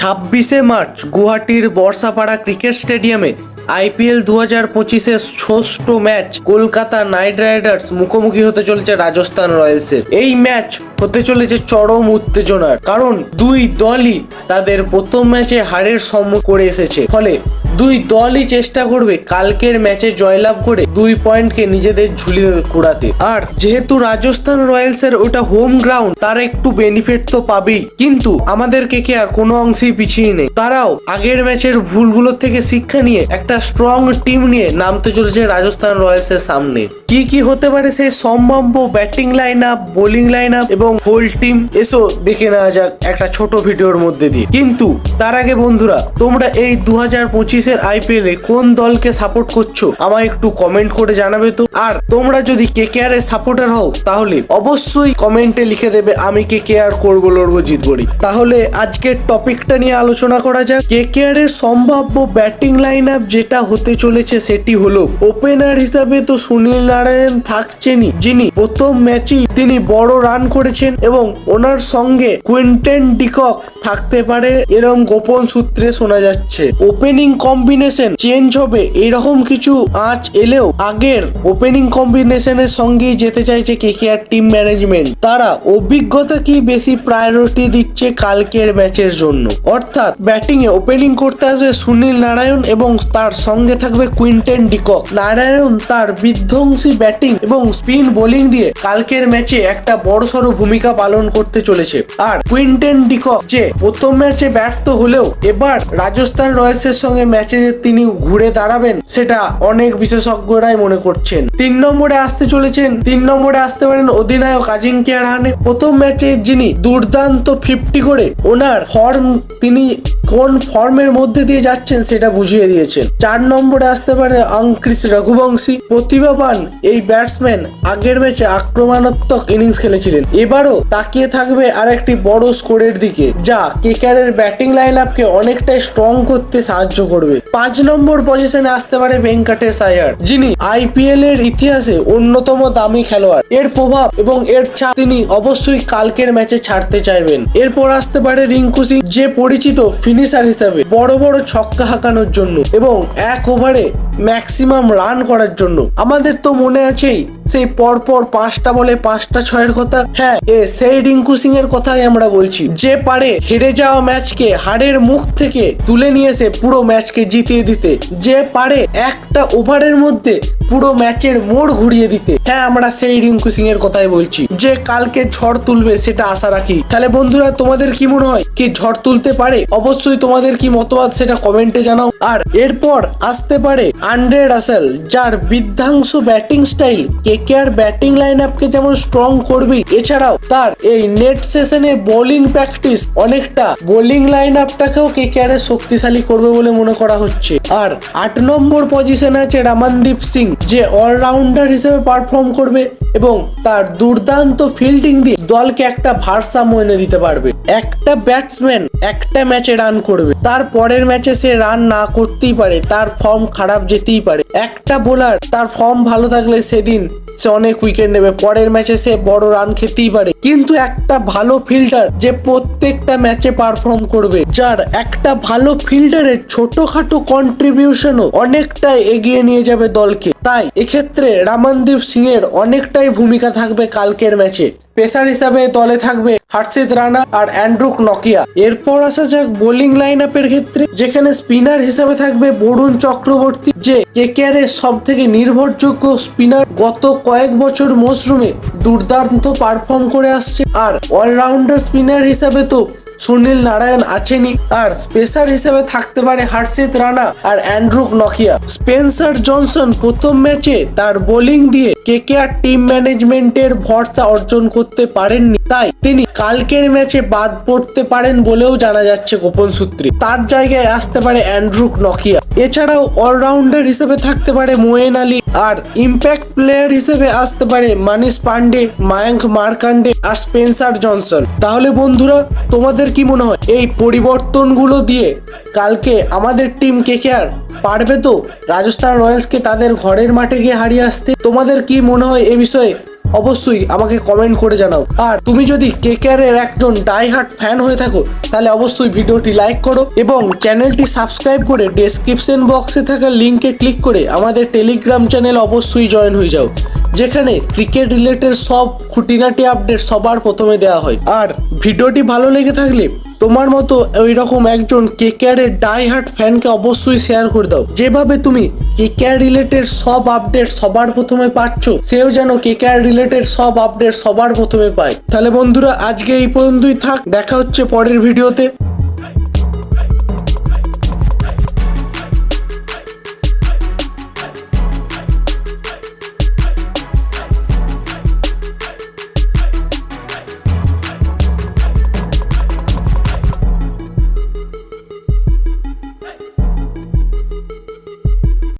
26শে March গুয়াহাটির Barsapara cricket স্টেডিয়ামে IPL 2025-এর ষষ্ঠ ম্যাচ কলকাতা নাইট রাইডার্স মুখোমুখি হতে চলেছে রাজস্থান রয়্যালসের। এই ম্যাচ হতে চলেছে চরম উত্তেজনার, কারণ দুই দলই তাদের প্রথম ম্যাচে হারের সম্মুখীন করে এসেছে। ফলে দুই দলই চেষ্টা করবে কালকের ম্যাচে জয়লাভ করে 2 পয়েন্টকে নিজেদের ঝুলিয়ে কুড়াতে। আর যেহেতু রাজস্থান রয়্যালসের ওটা হোম গ্রাউন্ড, তার একটু বেনিফিট তো পাবেই, কিন্তু আমাদের কেকেআর কোনো অংশেই পিছিয়ে নেই। তারাও আগের ম্যাচের ভুলগুলোর থেকে শিক্ষা নিয়ে একটা স্ট্রং টিম নিয়ে নামতে চলেছে রাজস্থান রয়্যালসের সামনে। কি কি হতে পারে সেই সম্ভাব্য batting line up, bowling line up এবং হোল টিম, এসো দেখে নেওয়া যাক একটা ছোট ভিডিওর মধ্যে দিয়ে। কিন্তু তার আগে বন্ধুরা, তোমরা এই 2025-এর আইপিএল এ কোন দলকে সাপোর্ট করছো আমায় একটু কমেন্ট করে জানাবে তো। আর তোমরা যদি কেকেআর এর সাপোর্টার হও তাহলে অবশ্যই কমেন্টে লিখে দেবে আমি কেকেআর করবো, লড়বো, জিতবো। তাহলে আজকের টপিকটা নিয়ে আলোচনা করা যাক। কেকেআর এর সম্ভাব্য ব্যাটিং লাইন আপ যেটা হতে চলেছে সেটি হলো, ওপেনার হিসাবে তো সুনীল নারায়ণ থাকছেনই, যিনি প্রথম ম্যাচেই তিনি বড় রান করেছেন এবং ওনার সঙ্গে কুইন্টন ডিকক থাকতে পারে এরকম গোপন সূত্রে শোনা যাচ্ছে। ওপেনিং কম্বিনেশন চেঞ্জ হবে এরকম কিছু আঁচ এলেও আগের ওপেনিং কম্বিনেশনের সঙ্গেই যেতে চাইছে কেকেআর টিম ম্যানেজমেন্ট। তারা অভিজ্ঞতাকেই বেশি প্রায়োরিটি দিচ্ছে কালকের ম্যাচের জন্য। অর্থাৎ ব্যাটিং এ ওপেনিং করতে আসবে সুনীল নারায়ণ এবং তার সঙ্গে থাকবে কুইন্টন ডিকক। নারায়ণ তার বিধ্বংসী ব্যাটিং এবং স্পিন বোলিং দিয়ে কালকের ম্যাচে একটা বড়সড় ভূমিকা পালন করতে চলেছে। আর কুইন্টন ডিকক যে প্রথম ম্যাচে ব্যর্থ হলেও এবার রাজস্থান রয়্যালসের সঙ্গে ম্যাচে তিনি ঘুরে দাঁড়াবেন সেটা অনেক বিশেষজ্ঞরাই মনে করছেন। 3 নম্বরে আসতে পারেন অধিনায়ক আজিঙ্ক্য রাহানে। প্রথম ম্যাচে যিনি দুর্দান্ত 50 করে ওনার ফর্ম, তিনি কোন ফর্মের মধ্যে দিয়ে যাচ্ছেন সেটা বুঝিয়ে দিয়েছেন। 4 নম্বরে আসতে পারে আঙ্ক্রিস রঘুবংশী। প্রতিভাবান এই ব্যাটসম্যান আগের ম্যাচে আক্রমণাত্মক ইনিংস খেলেছিলেন, এবারও তাকিয়ে থাকবে আরেকটি বড় স্কোরের দিকে, যা কেকেআর এর ব্যাটিং লাইন আপকে অনেকটাই স্ট্রং করতে সাহায্য করবে। 5 নম্বর পজিশনে আসতে পারে ভেঙ্কটেশ আয়ার, যিনি আইপিএল এর ইতিহাসে অন্যতম দামি খেলোয়াড়। এর প্রভাব এবং এর ছাপ তিনি অবশ্যই কালকের ম্যাচে ছাড়তে চাইবেন। এরপর আসতে পারে রিঙ্কু সিং, যে পরিচিত ফিনিশার হিসাবে বড় বড় ছক্কা হাঁকানোর জন্য এবং 1 ওভারে ম্যাক্সিমাম রান করার জন্য। আমাদের তো মনে আছেই সেই পরপর 5টা বলে 5টা 6-এর কথা। হ্যাঁ, সেই রিঙ্কু সিং এর কথাই আমরা বলছি, যে পারে হেরে যাওয়া ম্যাচকে হারের মুখ থেকে তুলে নিয়ে এসে পুরো ম্যাচকে জিতিয়ে দিতে, যে পারে একটা ওভারের মধ্যে পুরো ম্যাচের মোড় ঘুরিয়ে দিতে। হ্যাঁ, আমরা সেই রিঙ্কু সিং এর কথাই বলছি, যে কালকে ঝড় তুলবে সেটা আশা রাখি। তাহলে বন্ধুরা, তোমাদের কি মনে হয়, কি ঝড় তুলতে পারে? অবশ্যই তোমাদের কি মতবাদ সেটা কমেন্টে জানাও। আর এরপর আসতে পারে আন্দ্রে রাসেল, যার বিধ্বংসী batting style KKR batting line আপকে যেমন স্ট্রং করবে, এছাড়াও তার এই নেট সেশনে বোলিং প্র্যাকটিস অনেকটা বোলিং লাইন আপটাকেও কেকেআর এর শক্তিশালী করবে বলে মনে করা হচ্ছে। আর 8 নম্বর পজিশনে আছে রমনদীপ সিং, যে অলরাউন্ডার হিসেবে পারফর্ম করবে এবং তার দুর্দান্ত ফিল্ডিং দিয়ে দলকে একটা ভারসাম্য এনে দিতে পারবে। একটা ব্যাটসম্যান একটা ম্যাচে রান করবে, তার পরের ম্যাচে সে রান না করতেই পারে, তার ফর্ম খারাপ যেতেই পারে। একটা বোলার তার ফর্ম ভালো থাকলে সেদিন সে অনেক উইকেট নেবে, পরের ম্যাচে সে বড় রান খেতেই পারে। কিন্তু একটা ভালো ফিল্ডার যে প্রত্যেকটা ম্যাচে পারফর্ম করবে, যার একটা ভালো ফিল্ডারের ছোটখাটো কন্ট্রিবিউশনও অনেকটাই এগিয়ে নিয়ে যাবে দলকে। তাই এক্ষেত্রে রমনদীপ সিং এর অনেকটাই ভূমিকা থাকবে কালকের ম্যাচে। পেসার হিসাবে দলে থাকবে হর্ষিত রানা আর অ্যান্ড্রু নকিয়া। এরপর আসা যাক বোলিং লাইন আপের ক্ষেত্রে, যেখানে স্পিনার হিসাবে থাকবে বরুণ চক্রবর্তী, যে কেকেআর এর সব থেকে নির্ভরযোগ্য স্পিনার। গত কয়েক বছর মরশুমে দুর্দান্ত পারফর্ম করে আসছে। আর অলরাউন্ডার স্পিনার হিসাবে তো সুনীল নারায়ণ আছেনই, আর স্পেসার হিসেবে থাকতে পারে হর্ষিত রানা আর অ্যান্ড্রু নকিয়া। স্পেন্সার জনসন প্রথম ম্যাচে তার বোলিং দিয়ে কেকেআর টিম ম্যানেজমেন্টের ভরসা অর্জন করতে পারেননি, তাই তিনি কালকের ম্যাচে বাদ পড়তে পারেন বলেও জানা যাচ্ছে গোপন সূত্রে। তার জায়গায় আসতে পারে অ্যান্ড্রু নকিয়া। এছাড়াও অলরাউন্ডার হিসেবে থাকতে পারে মোয়েন আলী, আর ইম্প্যাক্ট প্লেয়ার হিসেবে আসতে পারে মানিশ পান্ডে, মায়াঙ্ক মার্কান্ডে আর স্পেন্সার জনসন। তাহলে বন্ধুরা, তোমাদের কি মনে হয় এই পরিবর্তনগুলো দিয়ে কালকে আমাদের টিম কেকেআর পারবে তো রাজস্থান রয়্যালসকে তাদের ঘরের মাঠে গিয়ে হারিয়ে আসতে? তোমাদের কি মনে হয় এ বিষয়ে অবশ্যই আমাকে কমেন্ট করে জানাও। আর তুমি যদি কেকেআর এর একজন ডাই হার্ট ফ্যান হয়ে থাকো তাহলে অবশ্যই ভিডিওটি লাইক করো এবং চ্যানেলটি সাবস্ক্রাইব করে ডেসক্রিপশন বক্সে থাকা লিঙ্কে ক্লিক করে আমাদের টেলিগ্রাম চ্যানেল অবশ্যই জয়েন হয়ে যাও, যেখানে ক্রিকেট রিলেটেড সব খুঁটিনাটি আপডেট সবার প্রথমে দেওয়া হয়। আর ভিডিওটি ভালো লেগে থাকলে তোমার মতো ওইরকম একজন কেকেআর এর ডাই হার্ট ফ্যানকে অবশ্যই শেয়ার করে দাও। যেভাবে তুমি কেকেআর রিলেটেড সব আপডেট সবার প্রথমে পাচ্ছ, সেও যেন কেকেআর রিলেটেড সব আপডেট সবার প্রথমে পায়। তাহলে বন্ধুরা আজকে এই পর্যন্তই থাক, দেখা হচ্ছে পরের ভিডিওতে।